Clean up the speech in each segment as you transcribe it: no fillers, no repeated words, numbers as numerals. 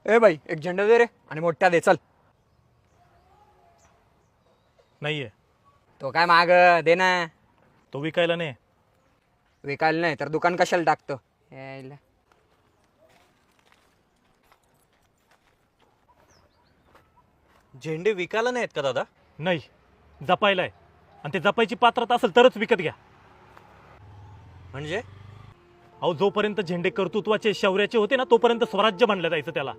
ए बाई एक झेंडा दे रे आणि मोठ्या दे चल. नाहीये. तो काय माग दे ना. तो विकायला नाही. विकायला नाही तर दुकान कशाला टाकतो. यायला. झेंडे विकायला नाहीत का दादा? नाही, जपायला आहे. आणि ते जपायची पात्रता असेल तरच विकत घ्या. म्हणजे अहो, जोपर्यंत झेंडे कर्तृत्वाचे शौर्याचे होते ना तोपर्यंत स्वराज्य म्हणलं जायचं त्याला.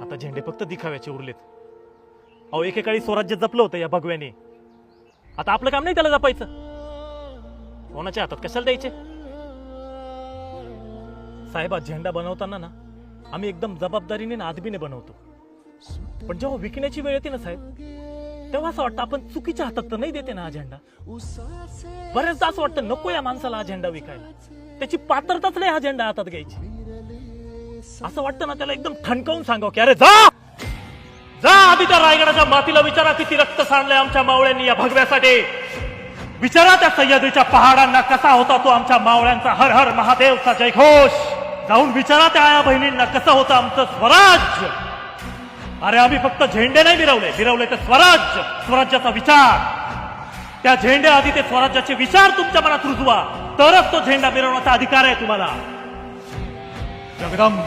आता झेंडे फक्त दिखाव्याचे उरलेत. अहो, एकेकाळी स्वराज्य जपलं होतं या भगव्याने. आता आपलं काम नाही त्याला जपायचं. कोणाच्या हातात कशाला द्यायचे. साहेब, हा झेंडा बनवताना ना आम्ही एकदम जबाबदारीने ना आदबीने बनवतो. पण जेव्हा विकण्याची वेळ येते ना साहेब, तेव्हा असं वाटतं आपण चुकीच्या हातात तर नाही देते ना हा झेंडा. बऱ्याचदा असं वाटतं नको या माणसाला हा झेंडा विकायला. त्याची पात्रताच नाही हा झेंडा हातात घ्यायची. असं वाटतं ना त्याला एकदम ठणकावून सांगावं की अरे जा जा, आधी त्या रायगडाच्या मातीला विचारा किती रक्त सांडलंय आमच्या मावळ्यांनी या भगव्यासाठी. विचारा त्या सह्याद्रीच्या पहाडांना कसा होता तो आमच्या मावळ्यांचा हर हर महादेवचा जयघोष. जाऊन विचारा त्या आया बहिणींना कसं होतं आमचं स्वराज्य. अरे आम्ही फक्त झेंडे नाही मिरवले तर स्वराज्य, स्वराज्याचा विचार. त्या झेंड्या आधी ते स्वराज्याचे विचार तुमच्या मनात रुजवा, तरच तो झेंडा मिरवण्याचा अधिकार आहे तुम्हाला. जगदंब